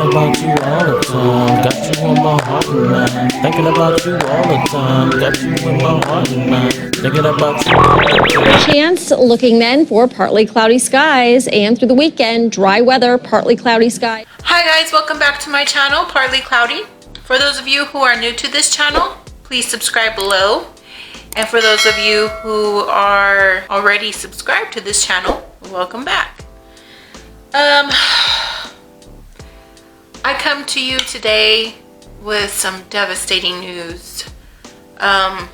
about you all the time. Got you on my heart and mind. Thinking about you all the time. Got you in my heart and mind. Thinking about you all the time. Chance looking then for partly cloudy skies, and through the weekend, dry weather, partly cloudy skies. Hi guys, welcome back to my channel, Partly Cloudy. For those of you who are new to this channel, please subscribe below. And for those of you who are already subscribed to this channel, welcome back. I come to you today with some devastating news. My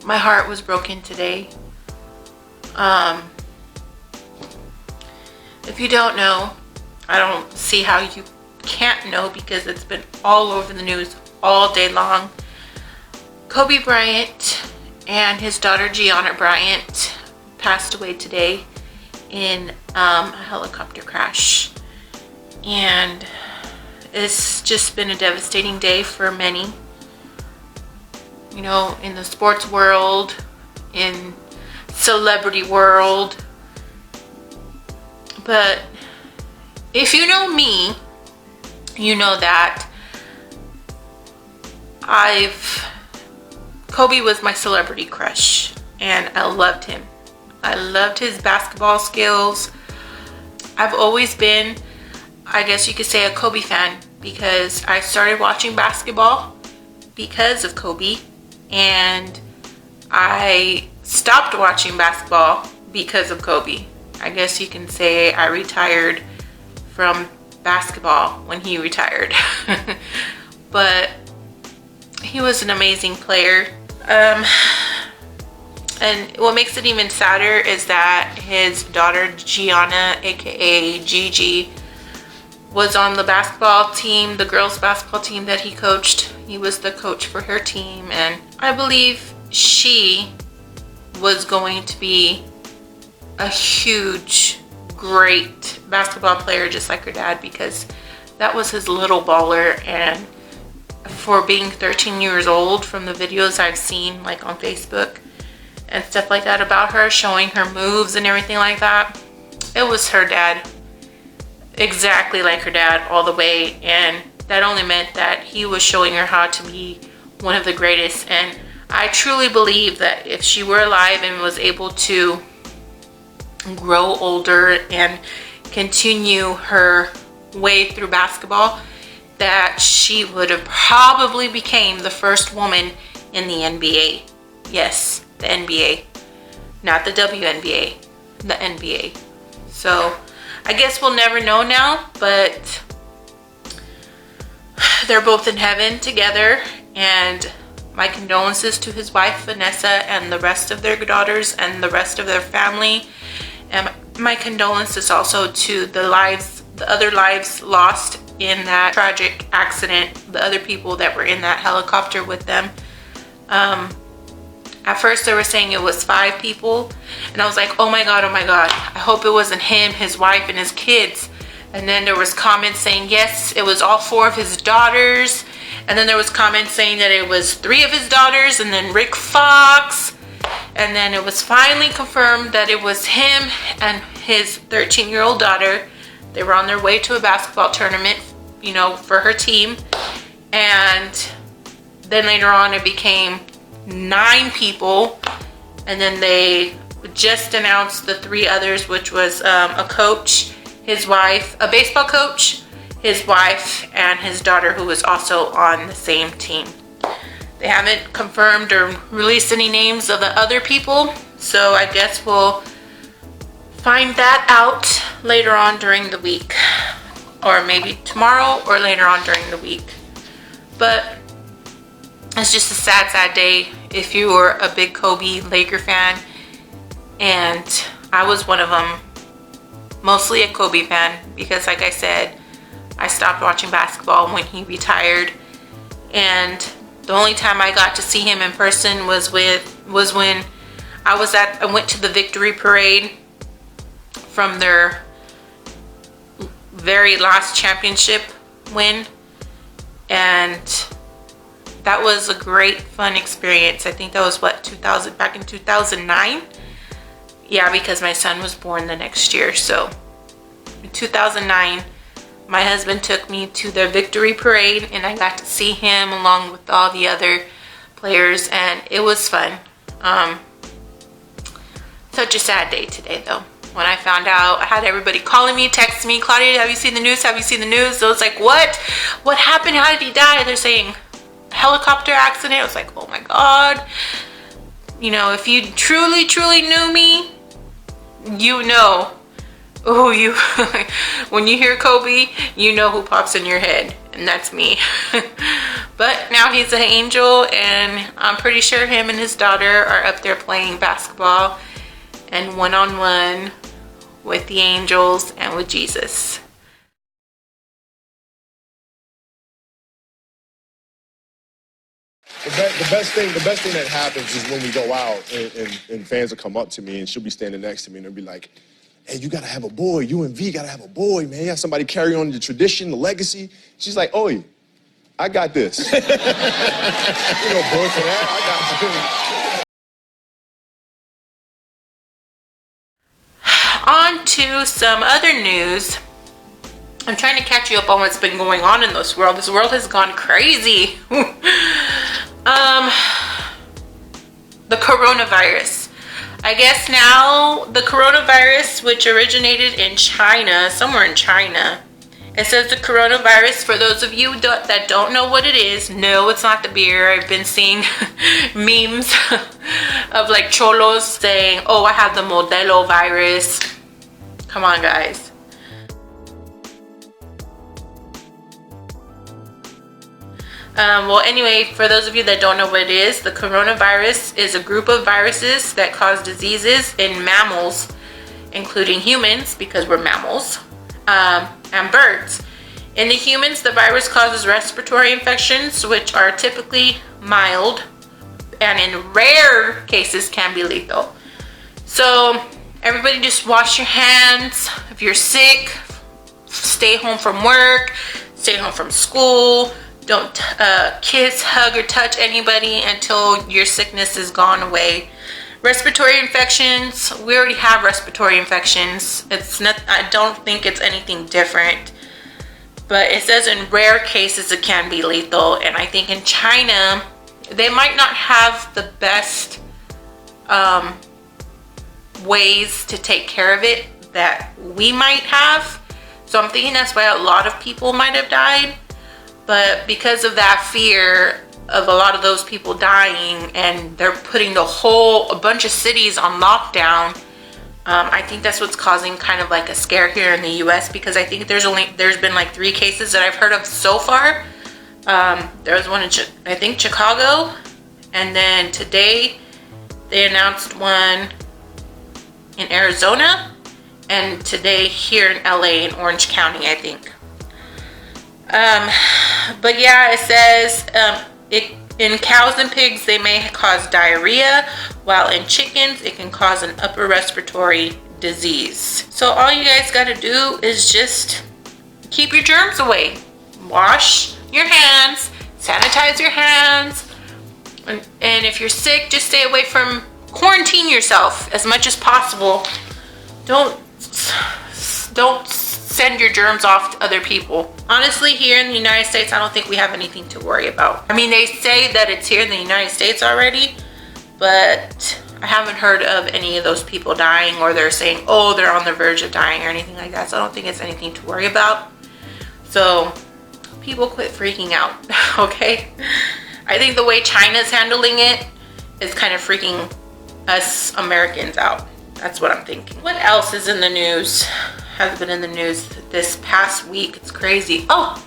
heart was broken today. If you don't know, I don't see how you can't know because it's been all over the news all day long. Kobe Bryant and his daughter Gianna Bryant passed away today in a helicopter crash. And it's just been a devastating day for many. You know, in the sports world, in celebrity world. But if you know me, you know that Kobe was my celebrity crush, and I loved him. I loved his basketball skills. I've always been, I guess you could say, a Kobe fan because I started watching basketball because of Kobe, and I stopped watching basketball because of Kobe. I guess you can say I retired from basketball when he retired. But he was an amazing player. And what makes it even sadder is that his daughter Gianna, aka Gigi, was on the basketball team, the girls basketball team that he coached. He was the coach for her team, and I believe she was going to be a huge, great basketball player just like her dad, because that was his little baller. And for being 13 years old, from the videos I've seen like on Facebook and stuff like that about her, showing her moves and everything like that, it was her dad, exactly like her dad all the way. And that only meant that he was showing her how to be one of the greatest. And I truly believe that if she were alive and was able to grow older and continue her way through basketball, that she would have probably became the first woman in the NBA. Yes, the NBA, not the WNBA, the NBA. So I guess we'll never know now, but they're both in heaven together, and my condolences to his wife Vanessa and the rest of their daughters and the rest of their family. And my condolences also to the other lives lost in that tragic accident, the other people that were in that helicopter with them. At first they were saying it was 5 people, and I was like, oh my god, I hope it wasn't him, his wife, and his kids. And then there was comments saying yes, it was all 4 of his daughters, and then there was comments saying that it was 3 of his daughters, and then Rick Fox. And then it was finally confirmed that it was him and his 13-year-old daughter. They were on their way to a basketball tournament, you know, for her team. And then later on it became 9 people. And then they just announced the 3 others, which was a coach, his wife, a baseball coach, his wife, and his daughter, who was also on the same team. They haven't confirmed or released any names of the other people, so I guess we'll find that out later on during the week, or maybe tomorrow or later on during the week. But it's just a sad day if you were a big Kobe Laker fan, and I was one of them, mostly a Kobe fan, because like I said, I stopped watching basketball when he retired, and the only time I got to see him in person was when I went to the victory parade from their very last championship win, and that was a great fun experience. I think that was what, back in 2009. Yeah, because my son was born the next year. So in 2009, My husband took me to their victory parade, and I got to see him along with all the other players, and it was fun. Such a sad day today, though. When I found out, I had everybody calling me, texting me, Claudia, have you seen the news? Have you seen the news? So it's like, what? What happened? How did he die? They're saying helicopter accident. I was like, oh my God. You know, if you truly, truly knew me, you know. Oh, you, when you hear Kobe, you know who pops in your head, and that's me. But now he's an angel, and I'm pretty sure him and his daughter are up there playing basketball and one-on-one with the angels and with Jesus. The best thing that happens is when we go out and fans will come up to me and she'll be standing next to me and they'll be like, hey, you gotta have a boy. You and V gotta have a boy, man. You have somebody carry on the tradition, the legacy. She's like, oh, I got this. You know, boy for that, I got you. On to some other news. I'm trying to catch you up on what's been going on in this world. This world has gone crazy. The coronavirus. I guess now the coronavirus, which originated in China, somewhere in China, it says the coronavirus, for those of you that don't know what it is, no, it's not the beer. I've been seeing memes of like cholos saying, oh, I have the Modelo virus. Come on, guys. Well, anyway, for those of you that don't know what it is, the coronavirus is a group of viruses that cause diseases in mammals, including humans, because we're mammals, and birds. In the humans, the virus causes respiratory infections, which are typically mild, and in rare cases can be lethal. So everybody just wash your hands. If you're sick, stay home from work, stay home from school. Don't kiss, hug, or touch anybody until your sickness is gone away. Respiratory infections, we already have respiratory infections. It's not, I don't think it's anything different. But it says in rare cases it can be lethal. And I think in China, they might not have the best ways to take care of it that we might have. So I'm thinking that's why a lot of people might have died. But because of that fear of a lot of those people dying, and they're putting a bunch of cities on lockdown, I think that's what's causing kind of like a scare here in the US, because I think there's been like 3 cases that I've heard of so far. There was one in I think Chicago, and then today they announced one in Arizona, and today here in LA in Orange County, I think. But yeah, it says in cows and pigs they may cause diarrhea, while in chickens it can cause an upper respiratory disease. So all you guys got to do is just keep your germs away. Wash your hands, sanitize your hands, and if you're sick, just stay away from, quarantine yourself as much as possible. Don't send your germs off to other people. Honestly, here in the United States, I don't think we have anything to worry about. I mean, they say that it's here in the United States already, but I haven't heard of any of those people dying, or they're saying, oh, they're on the verge of dying or anything like that. So I don't think it's anything to worry about. So people quit freaking out, okay? I think the way China's handling it is kind of freaking us Americans out. That's what I'm thinking. What else is in the news? Has been in the news this past week. It's crazy. Oh,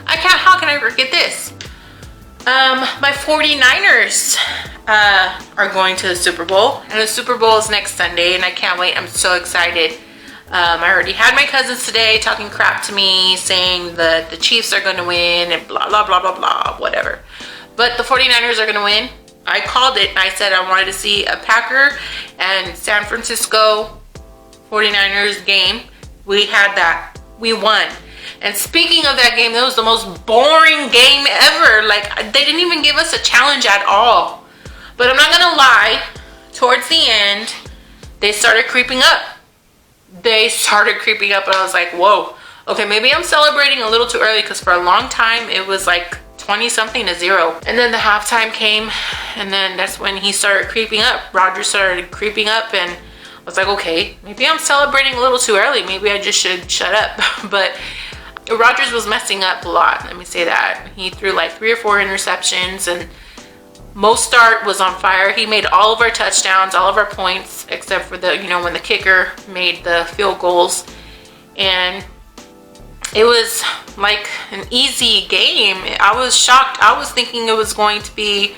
how can I forget this? My 49ers are going to the Super Bowl, and the Super Bowl is next Sunday, and I can't wait. I'm so excited. I already had my cousins today talking crap to me, saying that the Chiefs are going to win and blah, blah, blah, blah, blah, whatever. But the 49ers are going to win. I called it. I said I wanted to see a Packer and San Francisco 49ers game. We had that. We won. And speaking of that game, that was the most boring game ever. Like, they didn't even give us a challenge at all. But I'm not gonna lie, towards the end, they started creeping up. And I was like, whoa, Okay, maybe I'm celebrating a little too early because for a long time it was like 20-something to 0. And then the halftime came, and then that's when he started creeping up. Roger started creeping up, and I was like, okay, maybe I'm celebrating a little too early. Maybe I just should shut up. But Rodgers was messing up a lot, let me say that. He threw like 3 or 4 interceptions, and Mostert was on fire. He made all of our touchdowns, all of our points, except for the, when the kicker made the field goals. And it was like an easy game. I was shocked. I was thinking it was going to be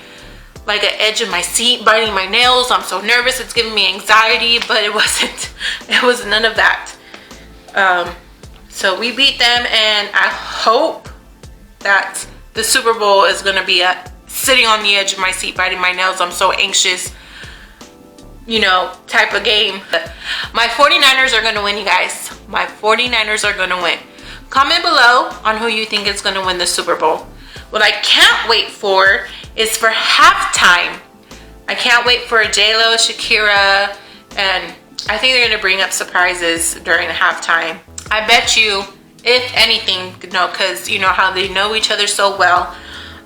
like an edge of my seat, biting my nails. I'm so nervous. It's giving me anxiety, but it wasn't. It was none of that. So we beat them, and I hope that the Super Bowl is going to be sitting on the edge of my seat, biting my nails. I'm so anxious, type of game. My 49ers are going to win, you guys. My 49ers are going to win. Comment below on who you think is going to win the Super Bowl. What I can't wait for is for halftime. I can't wait for J-Lo, Shakira, and I think they're going to bring up surprises during the halftime. I bet you, if anything, because you know how they know each other so well,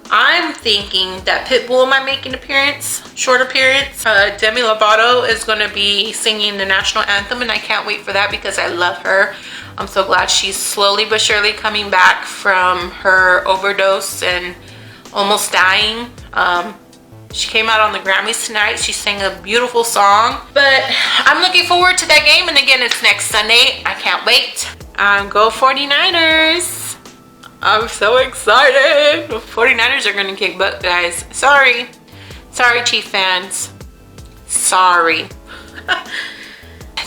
I'm thinking that Pitbull might make an appearance, short appearance. Demi Lovato is going to be singing the national anthem, and I can't wait for that because I love her. I'm so glad she's slowly but surely coming back from her overdose and almost dying. She came out on the Grammys tonight. She sang a beautiful song. But I'm looking forward to that game. And again, it's next Sunday. I can't wait. Go 49ers. I'm so excited. The 49ers are going to kick butt, guys. Sorry. Sorry, Chief fans. Sorry.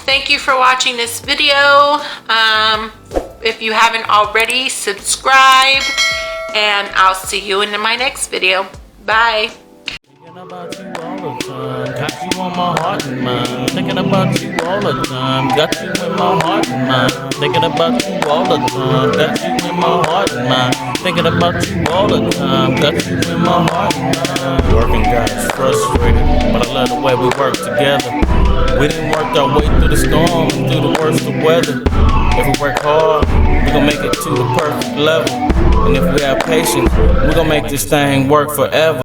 Thank you for watching this video. If you haven't already, subscribe, and I'll see you in my next video. Bye. Thinking about you all the time, got you on my heart and mind. Thinking about you all the time, got you in my heart and mind. Thinking about you all the time, got you in my heart and mind. Thinking about you all the time, got you in my heart and mind. Working guys frustrated, but I love the way we work together. We didn't work our way through the storm and through the worst of weather. If we work hard, we gon' make it to the perfect level. And if we have patience, we gon' make this thing work forever.